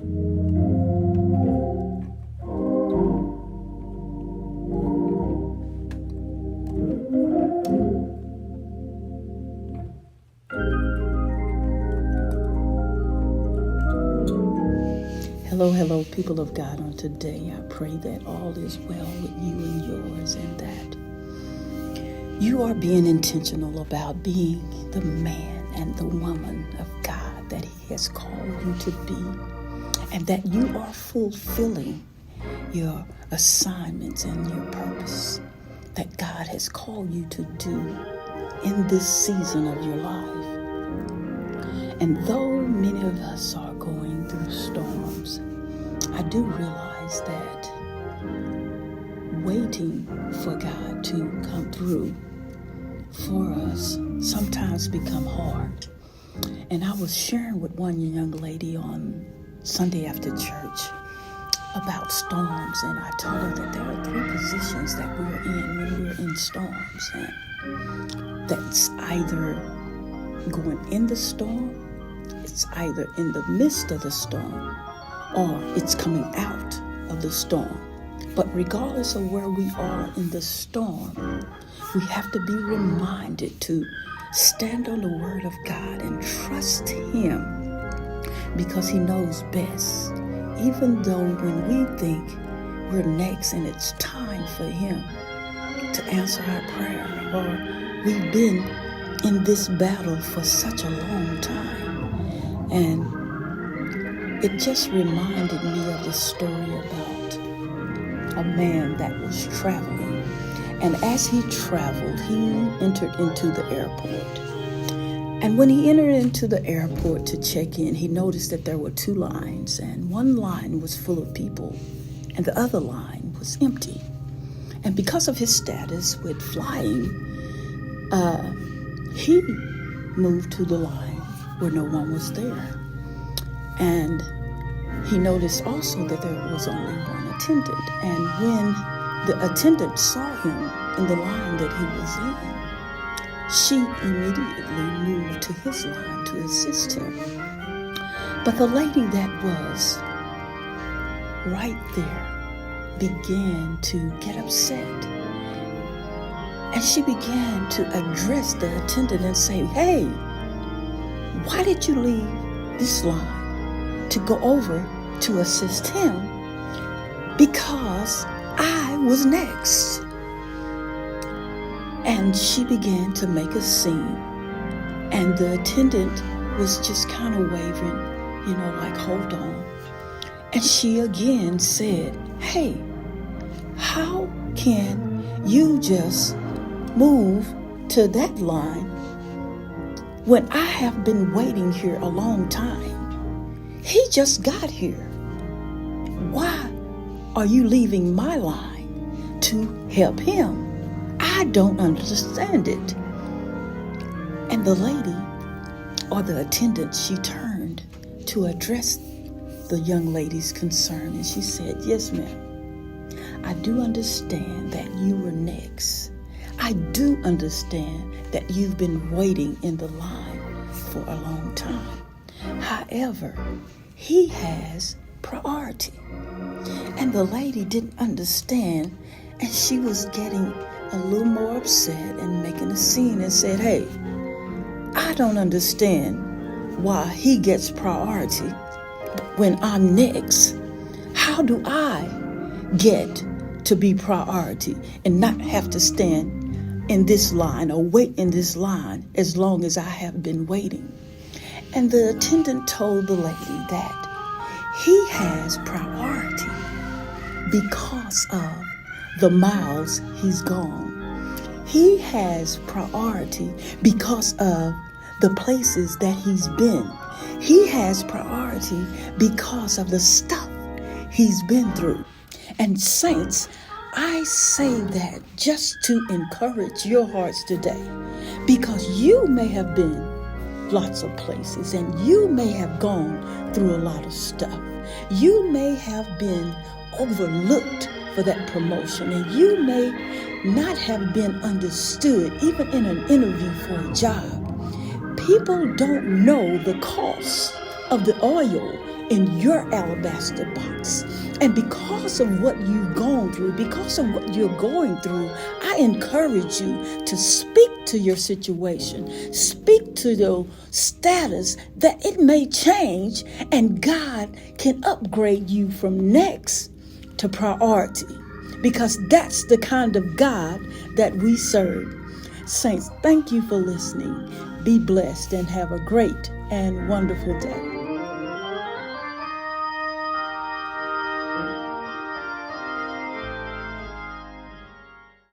Hello, people of God. On today, I pray that all is well with you and yours, and that you are being intentional about being the man and the woman of God that He has called you to be, and that you are fulfilling your assignments and your purpose that God has called you to do in this season of your life. And though many of us are going through storms, I do realize that waiting for God to come through for us sometimes become hard. And I was sharing with one young lady on Sunday after church about storms, and I told her that there are three positions that we're in when we're in storms, and that's either going in the storm, it's either in the midst of the storm, or it's coming out of the storm. But regardless of where we are in the storm, we have to be reminded to stand on the word of God and trust Him, because He knows best. Even though when we think we're next and it's time for Him to answer our prayer, or we've been in this battle for such a long time. And it just reminded me of the story about a man that was traveling. And as he traveled, he entered into the airport. And when he entered into the airport to check in, he noticed that there were two lines, and one line was full of people and the other line was empty. And because of his status with flying, he moved to the line where no one was there. And he noticed also that there was only one attendant. And when the attendant saw him in the line that he was in, she immediately moved to his line to assist him. But the lady that was right there began to get upset. And she began to address the attendant and say, "Hey, why did you leave this line to go over to assist him? Because I was next." And she began to make a scene. And the attendant was just kind of wavering, like, hold on. And she again said, "Hey, how can you just move to that line when I have been waiting here a long time? He just got here. Why are you leaving my line to help him? I don't understand it." And the lady, or the attendant, she turned to address the young lady's concern, and she said, "Yes, ma'am. I do understand that you were next. I do understand that you've been waiting in the line for a long time. However, he has priority." And the lady didn't understand, and she was getting a little more upset and making a scene and said, "Hey, I don't understand why he gets priority when I'm next. How do I get to be priority and not have to stand in this line or wait in this line as long as I have been waiting?" And the attendant told the lady that he has priority because of the miles he's gone. He has priority because of the places that he's been. He has priority because of the stuff he's been through. And saints, I say that just to encourage your hearts today, because you may have been lots of places and you may have gone through a lot of stuff. You may have been overlooked for that promotion, and you may not have been understood even in an interview for a job. People don't know the cost of the oil in your alabaster box. And because of what you've gone through, because of what you're going through, I encourage you to speak to your situation, speak to the status that it may change, and God can upgrade you from next to priority, because that's the kind of God that we serve. Saints, thank you for listening. Be blessed and have a great and wonderful day.